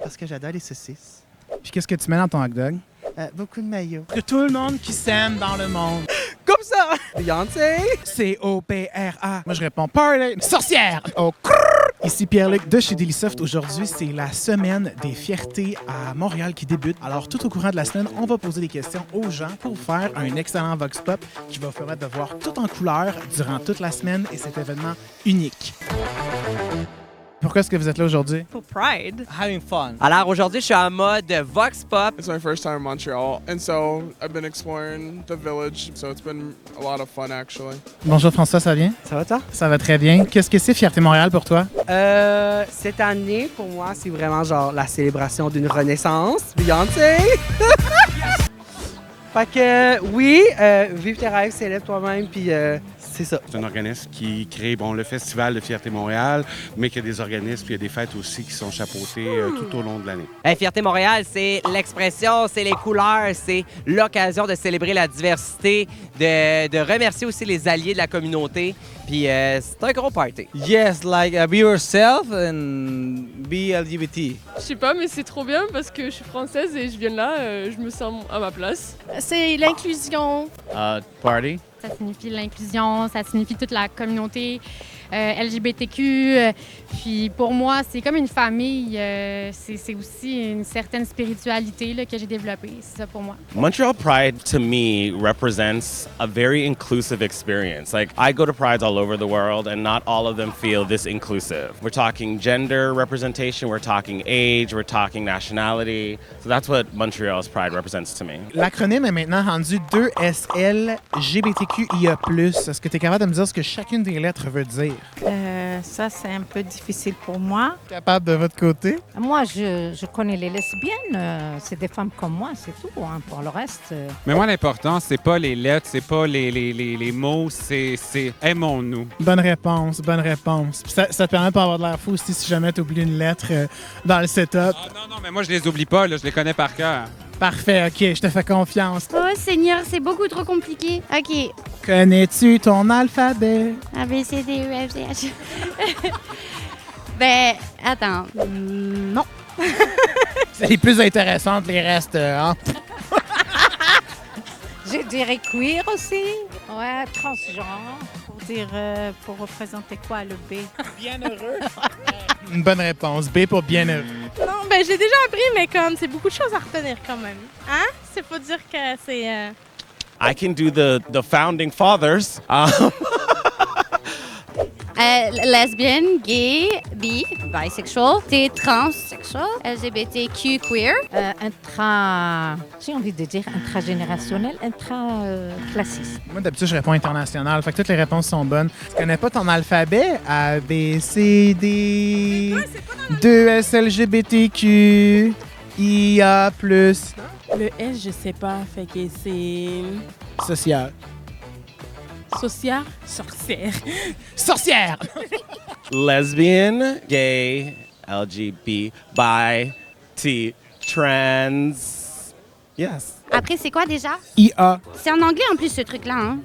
Parce que j'adore les saucisses. Puis qu'est-ce que tu mets dans ton hot dog? Beaucoup de mayo. Que tout le monde qui s'aime dans le monde. Comme ça! Beyoncé! C-O-P-R-A. Moi, je réponds party. Sorcière! Oh, crrr! Ici Pierre-Luc de chez Delisoft. Aujourd'hui, c'est la semaine des fiertés à Montréal qui débute. Alors, tout au courant de la semaine, on va poser des questions aux gens pour faire un excellent Vox Pop qui va vous permettre de voir tout en couleur durant toute la semaine et cet événement unique. Pourquoi est-ce que vous êtes là aujourd'hui? Pour Pride. Having fun. Alors aujourd'hui, je suis en mode Vox Pop. It's my first time in Montreal, and so I've been exploring the village, so it's been a lot of fun actually. Bonjour François, ça va bien? Ça va toi? Ça va très bien. Qu'est-ce que c'est Fierté Montréal pour toi? Cette année, pour moi, c'est vraiment genre la célébration d'une renaissance. Beyoncé! Fait que, oui, vive tes rêves, célèbre toi-même, puis c'est ça. C'est un organisme qui crée le Festival de Fierté Montréal, mais qu'il y a des organismes, puis il y a des fêtes aussi qui sont chapeautées tout au long de l'année. Fierté Montréal, c'est l'expression, c'est les couleurs, c'est l'occasion de célébrer la diversité, de remercier aussi les alliés de la communauté. Puis c'est un gros party. Yes, like be yourself and be LGBT. Je sais pas, mais c'est trop bien parce que je suis française et je viens de là, je me sens à ma place. C'est l'inclusion. Party. Ça signifie l'inclusion, ça signifie toute la communauté LGBTQ. Puis pour moi, c'est comme une famille. C'est aussi une certaine spiritualité là, que j'ai développée. C'est ça pour moi. Montreal Pride, to me, represents a very inclusive experience. Like, I go to prides all over the world, and not all of them feel this inclusive. We're talking gender representation, we're talking age, we're talking nationality. So that's what Montreal's Pride represents to me. L'acronyme est maintenant rendu 2SLGBTQIA+. Est-ce que tu es capable de me dire ce que chacune des lettres veut dire? Ça, c'est un peu difficile pour moi. Capable de votre côté? Moi, je connais les lesbiennes. C'est des femmes comme moi, c'est tout. Hein. Pour le reste... Mais moi, l'important, c'est pas les lettres, c'est pas les mots, c'est aimons-nous. Bonne réponse, bonne réponse. Puis ça te permet de pas avoir de l'air fou aussi si jamais tu oublies une lettre dans le setup. Ah, non, mais moi, je les oublie pas, là, je les connais par cœur. Parfait, OK, je te fais confiance. Oh Seigneur, c'est beaucoup trop compliqué. OK. Connais-tu ton alphabet? A, B, C, D, E, F, G, H. Ben, attends. Non. C'est les plus intéressantes, les restes, hein? Je dirais queer aussi. Ouais, transgenre. Pour représenter quoi, le B? Bien heureux. Une bonne réponse. B pour bien heureux. Non, ben j'ai déjà appris, mais comme c'est beaucoup de choses à retenir quand même. Hein? C'est pas dire que c'est... I can do the founding fathers. Lesbienne, gay, bi, bisexual, t'es transsexual, LGBTQ, queer. J'ai envie de dire intragénérationnel, intraclassiste. Moi, d'habitude, je réponds international. Fait que toutes les réponses sont bonnes. Tu connais pas ton alphabet? A, B, C, D, 2SLGBTQ, IA+. Le S, je sais pas, fait que c'est... Social. Social, sorcière. Sorcière! Lesbian, gay, LGBT, bi, T, trans. Yes. Après, c'est quoi déjà? IA. C'est en anglais en plus ce truc-là, hein?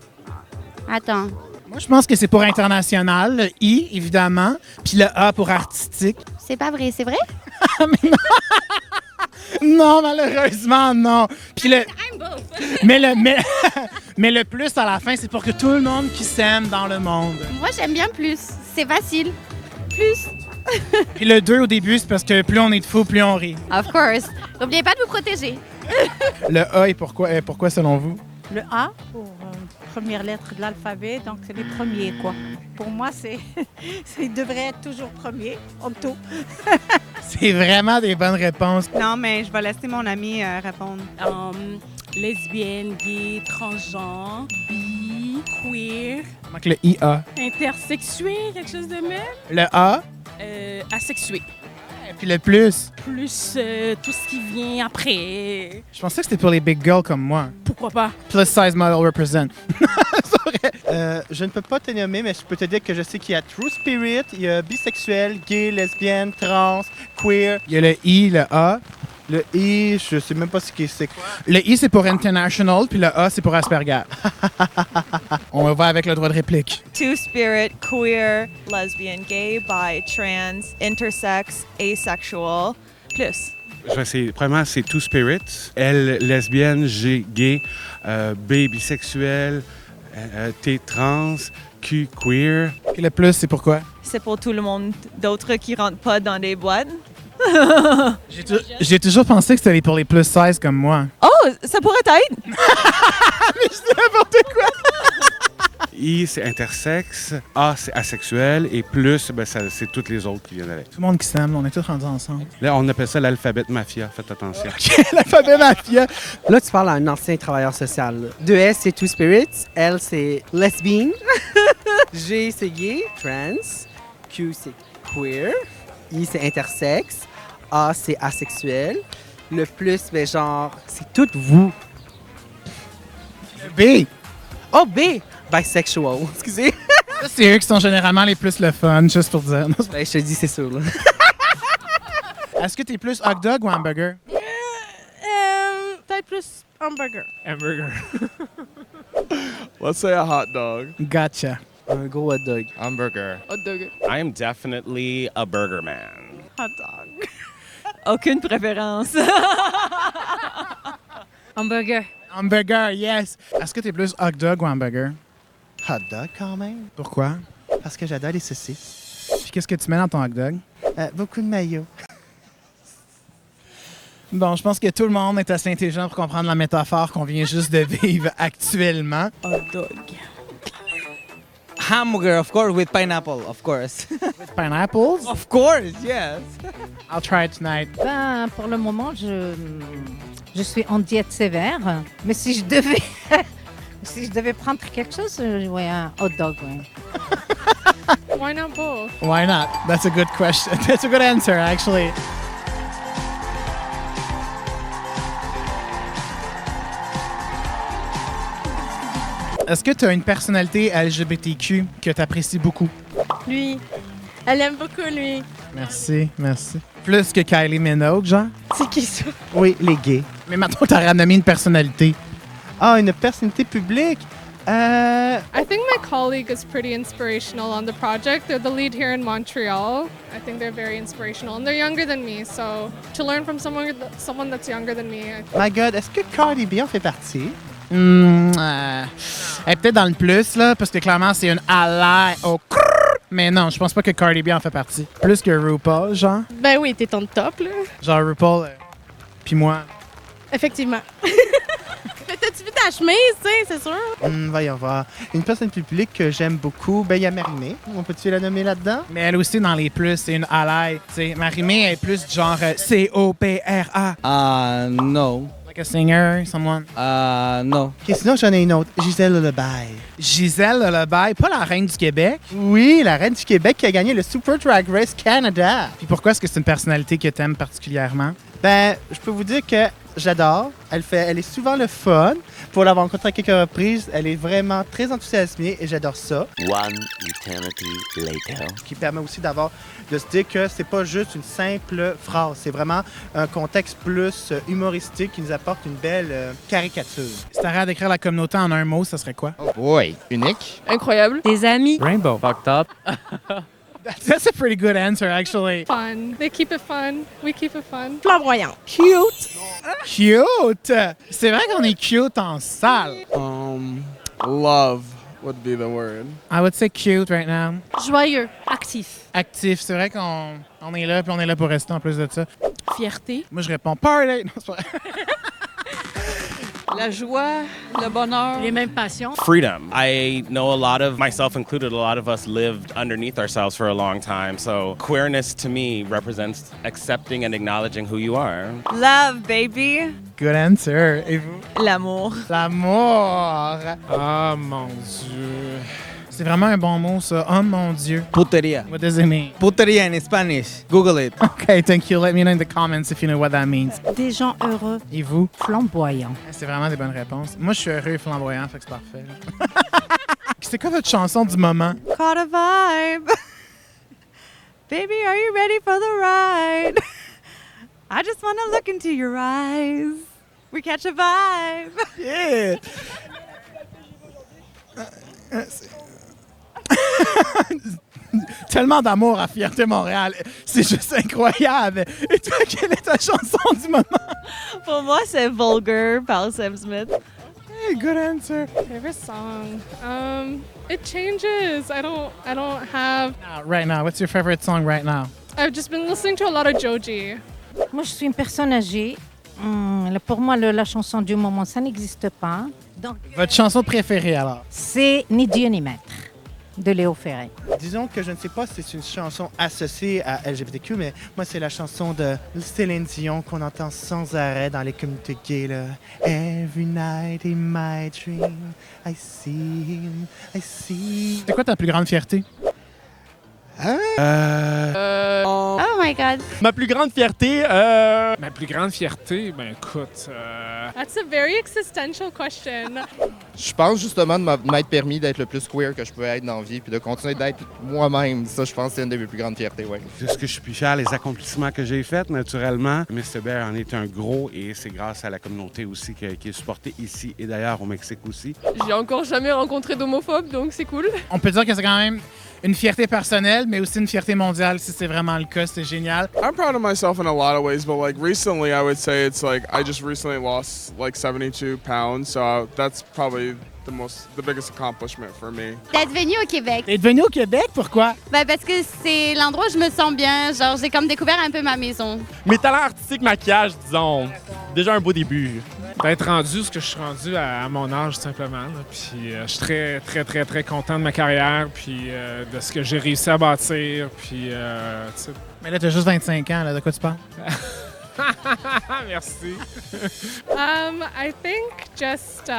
Attends. Moi, je pense que c'est pour international. Le I, évidemment. Puis le A pour artistique. C'est pas vrai, c'est vrai? Non, malheureusement, non. Puis le... mais le plus à la fin, c'est pour que tout le monde qui s'aime dans le monde. Moi, j'aime bien plus. C'est facile. Plus. Puis le 2 au début, c'est parce que plus on est de fous, plus on rit. Of course. N'oubliez pas de vous protéger. Le A est pourquoi selon vous? Le A pour première lettre de l'alphabet, donc c'est les premiers, quoi. Pour moi, il devrait être toujours premier, en tout. C'est vraiment des bonnes réponses. Non, mais je vais laisser mon ami répondre. Lesbienne, gay, transgenre, bi, queer. Il manque le IA. Intersexué, quelque chose de même. Le A. Asexué. Puis le plus. Plus tout ce qui vient après. Je pensais que c'était pour les big girls comme moi. Pourquoi pas? Plus size model represent. Je ne peux pas te nommer, mais je peux te dire que je sais qu'il y a True Spirit, il y a bisexuel, gay, lesbienne, trans, queer. Il y a le I, le A. Le I, je sais même pas ce que c'est. Le I, c'est pour International, puis le A, c'est pour Asperger. On va avec le droit de réplique. Two spirit, queer, lesbian, gay, bi, trans, intersex, asexual, Plus. Premièrement, c'est Two Spirits. L, lesbienne, G, gay, B, bisexuel, T, trans, Q, queer. Et le plus, c'est pourquoi? C'est pour tout le monde d'autres qui rentrent pas dans des boîtes. J'ai toujours pensé que c'était pour les plus 16 comme moi. Oh, ça pourrait être! Mais je dis n'importe quoi! I, c'est intersexe. A, c'est asexuel. Et plus, ben, c'est toutes les autres qui viennent avec. Tout le monde qui s'aime, on est tous rendus ensemble. Là, on appelle ça l'alphabet mafia. Faites attention. L'alphabet mafia! Là, tu parles à un ancien travailleur social. 2S, c'est Two Spirits. L, c'est lesbian. G, c'est gay. Trans. Q, c'est queer. I, c'est intersexe. A, c'est asexuel. Le plus, ben genre, c'est toutes vous. B! Oh, B! Bisexual. Excusez. Ça, c'est eux qui sont généralement les plus le fun, juste pour dire. Ben, je te dis, c'est sûr, là. Est-ce que t'es plus hot dog ou hamburger? Peut-être plus hamburger. Hamburger. Let's say a hot dog. Gotcha. Un gros hot dog. Hamburger. Hot dog. I am definitely a burger man. Hot dog. Aucune préférence. Hamburger. Hamburger, yes. Est-ce que t'es plus hot dog ou hamburger? Hot dog quand même, Pourquoi? parce que j'adore les saucisses. Puis qu'est-ce que tu mets dans ton hot dog? Beaucoup de maillot. Bon, je pense que tout le monde est assez intelligent pour comprendre la métaphore qu'on vient juste de vivre actuellement. Hot dog. Hamburger, of course, with pineapple, of course. Pineapples? Of course, yes. I'll try it tonight. Ben, pour le moment, je suis en diète sévère. Mais si je devais prendre quelque chose, ouais, un hot dog, ouais. Why not both? Why not? That's a good question. That's a good answer, actually. Est-ce que tu as une personnalité LGBTQ que tu apprécies beaucoup? Lui. Elle aime beaucoup lui. Merci, merci. Plus que Kylie Minogue, genre? C'est qui ça? Oui, les gays. Mais maintenant, tu as renommé une personnalité. Ah, une personnalité publique? I think my colleague is pretty inspirational on the project. They're the lead here in Montreal. I think they're very inspirational and they're younger than me. So to learn from someone that's younger than me, My God, est-ce que Cardi B en fait partie? Elle est peut-être dans le plus, là, parce que clairement, c'est une ally au crrr. Mais non, je pense pas que Cardi B en fait partie. Plus que RuPaul, genre. ben oui, t'es ton top là. Genre RuPaul, puis moi. Effectivement. Mais t'as-tu vu ta chemise, tu sais, c'est sûr? Voyons voir. Une personnalité publique que j'aime beaucoup, ben il y a Marie-Mé. On peut-tu la nommer là-dedans? Mais elle aussi, dans les plus, c'est une ally. T'sais, Marie-Mé est plus du genre C-O-P-R-A. No. Like a singer, someone. No. Ok, sinon j'en ai une autre. Gisèle Lullaby. Gisèle Lullaby, pas la reine du Québec. Oui, la reine du Québec qui a gagné le Super Drag Race Canada. Puis pourquoi est-ce que c'est une personnalité que t'aimes particulièrement? Ben, je peux vous dire que j'adore. Elle est souvent le fun. Pour l'avoir rencontrée à quelques reprises, elle est vraiment très enthousiasmée et j'adore ça. One eternity later. Ce qui permet aussi de se dire que c'est pas juste une simple phrase. C'est vraiment un contexte plus humoristique qui nous apporte une belle caricature. Si t'arrêtes à décrire la communauté en un mot, ça serait quoi? Oh boy, unique. Incroyable. Des amis. Rainbow. Fucked up. That's a pretty good answer, actually. Fun. They keep it fun. We keep it fun. Flamboyant. Cute! Cute! C'est vrai qu'on est cute en salle. Love would be the word. I would say cute right now. Joyeux. Actif. Actif, c'est vrai qu'on est là, puis on est là pour rester en plus de ça. Fierté. Moi, je réponds party. Non, c'est pas vrai. La joie, le bonheur. Les mêmes passions. Freedom. I know a lot of, myself included, a lot of us lived underneath ourselves for a long time. So queerness to me represents accepting and acknowledging who you are. Love, baby. Good answer. Et vous? L'amour. L'amour. Oh mon Dieu. C'est vraiment un bon mot, ça. Oh mon Dieu. Puteria. What does it mean? Puteria in Spanish. Google it. Okay, thank you. Let me know in the comments if you know what that means. Des gens heureux, Et vous? flamboyants. C'est vraiment des bonnes réponses. Moi, je suis heureux et flamboyant, fait que c'est parfait. C'est quoi votre chanson du moment? Caught a vibe. Baby, are you ready for the ride? I just want to look into your eyes. We catch a vibe. Yeah! Tellement d'amour à Fierté Montréal. C'est juste incroyable. Et toi, quelle est ta chanson du moment? Pour moi, c'est Vulgar par Sam Smith. Hey, good answer. Favorite song? It changes. I don't have. Right now, what's your favorite song right now? I've just been listening to a lot of Joji. Moi, je suis une personne âgée. Pour moi, la chanson du moment, ça n'existe pas. Donc, Votre chanson préférée, alors? c'est Ni Dieu ni Maître de Léo Ferré. Disons que je ne sais pas si c'est une chanson associée à LGBTQ, mais moi, c'est la chanson de Céline Dion qu'on entend sans arrêt dans les communautés gays. Là. Every night in my dream, I see him, I see. C'est quoi ta plus grande fierté? Oh my God. Ma plus grande fierté, Ma plus grande fierté, ben écoute, That's a very existential question. je pense justement de m'être permis d'être le plus queer que je peux être dans la vie puis de continuer d'être moi-même. Ça, je pense que c'est une de mes plus grandes fiertés, ouais. De ce que je suis fier, les accomplissements que j'ai faits, naturellement. Mr. Bear en est un gros et c'est grâce à la communauté aussi qui est supportée ici et d'ailleurs au Mexique aussi. J'ai encore jamais rencontré d'homophobes, donc c'est cool. On peut dire que c'est quand même une fierté personnelle, mais aussi une fierté mondiale, si c'est vraiment le cas. C'est génial. I'm proud of myself in a lot of ways, but like recently, I would say it's like I just recently lost like 72 pounds, so that's probably the biggest accomplishment for me. D'être venue au Québec. T'es venu au Québec, pourquoi? Ben parce que c'est l'endroit où je me sens bien. Genre, j'ai comme découvert un peu ma maison. Mes talents artistiques, maquillage, disons, déjà un beau début. d'être rendu ce que je suis rendu à mon âge, tout simplement. Là. Puis je suis très, très, très, très content de ma carrière, puis de ce que j'ai réussi à bâtir, puis tu sais. Mais là, t'as juste 25 ans, là, de quoi tu parles? Merci. I think just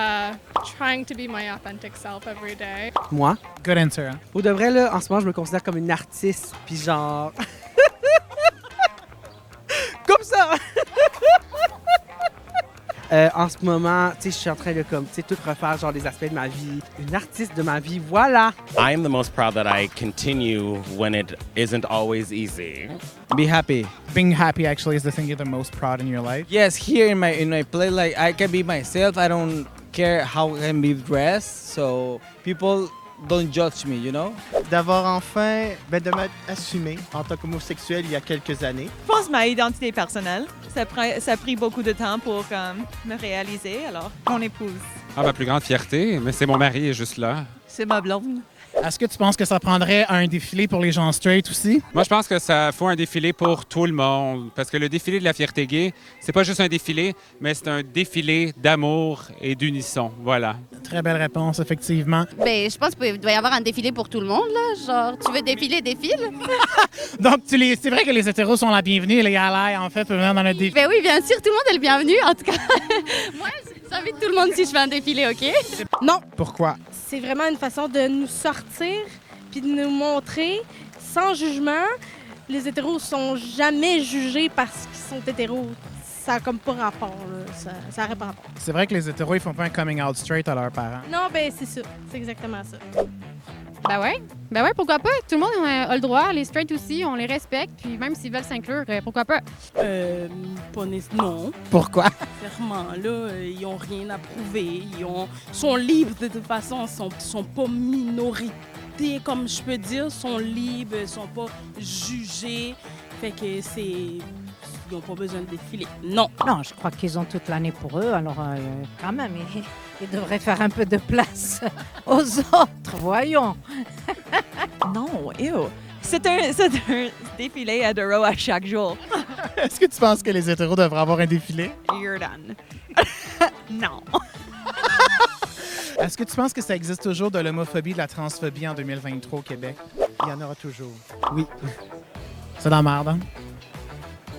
trying to be my authentic self every day. Moi? Good answer. Hein? Pour de vrai, là, en ce moment, je me considère comme une artiste, puis genre... comme ça! En ce moment, tu sais, je suis en train de comme, tu sais, tout refaire, genre, des aspects de ma vie. Une artiste de ma vie, voilà! I am the most proud that I continue when it isn't always easy. Be happy. Being happy actually is the thing you're the most proud in your life. Yes, here in my place, like I can be myself. I don't care how I can be dressed, so people don't judge me, you know? D'avoir enfin, de m'assumer en tant qu'homosexuel il y a quelques années. Je pense ma identité personnelle. Ça a pris beaucoup de temps pour me réaliser, alors mon épouse. Ah, ma plus grande fierté, mais c'est mon mari, il est juste là. C'est ma blonde. Est-ce que tu penses que ça prendrait un défilé pour les gens straight aussi? Moi, je pense que ça faut un défilé pour tout le monde. Parce que le défilé de la fierté gay, c'est pas juste un défilé, mais c'est un défilé d'amour et d'unisson. Voilà. Très belle réponse, effectivement. Ben, je pense qu'il doit y avoir un défilé pour tout le monde, là. Genre, tu veux défiler, défile. Donc, c'est vrai que les hétéros sont la bienvenue et les alliés, en fait, peuvent venir dans notre défilé. Ben oui, bien sûr, tout le monde est le bienvenu. En tout cas, moi, j'invite tout le monde si je fais un défilé, OK? Non. Pourquoi? C'est vraiment une façon de nous sortir puis de nous montrer sans jugement. Les hétéros sont jamais jugés parce qu'ils sont hétéros. Ça n'a comme pas rapport, là. Ça n'aurait pas rapport. C'est vrai que les hétéros, ils font pas un coming out straight à leurs parents. Non, ben c'est ça. C'est exactement ça. Ben ouais, pourquoi pas? Tout le monde a le droit, les straight aussi, on les respecte, puis même s'ils veulent s'inclure, pourquoi pas? Non. Pourquoi? Clairement, là, ils n'ont rien à prouver. Ils sont libres de toute façon, ils sont pas minorités, comme je peux dire, sont libres, ils sont pas jugés. Fait que ils n'ont pas besoin de défiler. Non. Non, je crois qu'ils ont toute l'année pour eux, alors quand même, ils devraient faire un peu de place aux autres, voyons. Non, ew. C'est un défilé hétéro à chaque jour. Est-ce que tu penses que les hétéros devraient avoir un défilé? You're done. Non. Est-ce que tu penses que ça existe toujours de l'homophobie, de la transphobie en 2023 au Québec? Il y en aura toujours. Oui. C'est dans la merde, hein?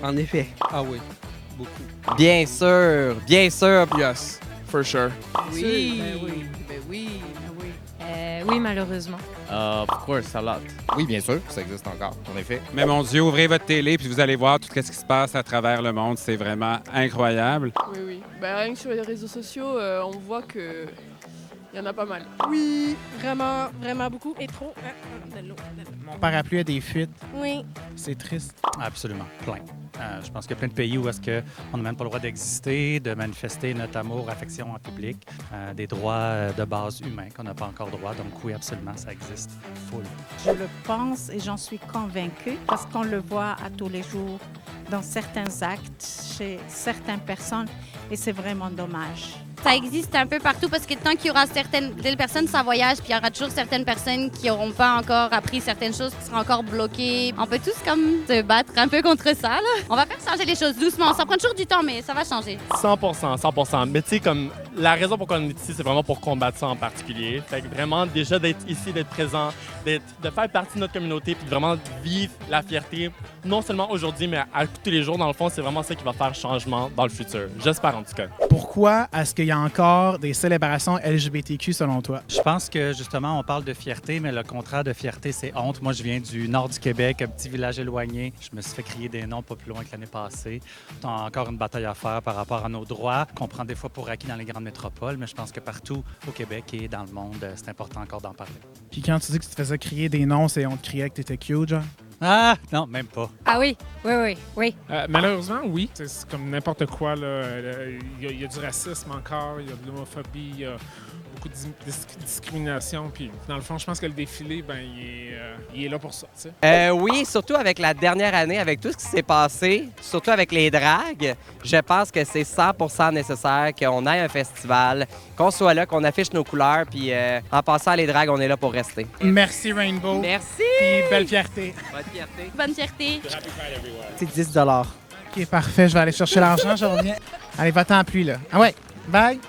En effet. Ah oui, beaucoup. Bien sûr, bien sûr. Yes, for sure. Oui. Oui, malheureusement. Of course, a lot. Oui, bien sûr, ça existe encore, en effet. Mais mon Dieu, ouvrez votre télé puis vous allez voir tout ce qui se passe à travers le monde. C'est vraiment incroyable. Oui. Ben, rien que sur les réseaux sociaux, on voit que Il y en a pas mal. Oui, vraiment, vraiment beaucoup. Et trop. De l'eau. Mon parapluie a des fuites. Oui. C'est triste. Absolument, plein. Je pense qu'il y a plein de pays où est-ce qu'on n'a même pas le droit d'exister, de manifester notre amour, affection en public, des droits de base humains qu'on n'a pas encore droit. Donc oui, absolument, ça existe. Full. Je le pense et j'en suis convaincue parce qu'on le voit à tous les jours dans certains actes, chez certaines personnes et c'est vraiment dommage. Ça existe un peu partout parce que tant qu'il y aura certaines personnes sans voyage, puis il y aura toujours certaines personnes qui n'auront pas encore appris certaines choses, qui seront encore bloquées. On peut tous comme se battre un peu contre ça. Là. On va faire changer les choses doucement. Ça prend toujours du temps, mais ça va changer. 100%. Mais tu sais, comme la raison pour laquelle on est ici, c'est vraiment pour combattre ça en particulier. Fait que vraiment, déjà d'être ici, d'être présent, de faire partie de notre communauté, puis de vraiment vivre la fierté, non seulement aujourd'hui, mais à tous les jours, dans le fond, c'est vraiment ça qui va faire changement dans le futur. J'espère en tout cas. Pourquoi est-ce qu'il y a encore des célébrations LGBTQ selon toi? Je pense que justement, on parle de fierté, mais le contraire de fierté, c'est honte. Moi, je viens du nord du Québec, un petit village éloigné. Je me suis fait crier des noms pas plus loin que l'année passée. On a encore une bataille à faire par rapport à nos droits, qu'on prend des fois pour acquis dans les grandes métropoles, mais je pense que partout au Québec et dans le monde, c'est important encore d'en parler. Puis quand tu dis que tu te faisais crier des noms, c'est on te criait que t'étais cute, genre? Ah, non, même pas. Ah oui. Malheureusement, oui. C'est comme n'importe quoi. Il y a du racisme encore, il y a de l'homophobie, il y a beaucoup de discrimination. Puis, dans le fond, je pense que le défilé, il est là pour ça. Oui, surtout avec la dernière année, avec tout ce qui s'est passé, surtout avec les dragues, je pense que c'est 100% nécessaire qu'on ait un festival, qu'on soit là, qu'on affiche nos couleurs. Puis en passant à les dragues, on est là pour rester. Merci, Rainbow. Merci. Puis belle fierté. Bonne fierté. Bonne fierté. C'est 10 OK, parfait. Je vais aller chercher l'argent, je reviens. Allez, va-t'en plus, là. Ah ouais, bye.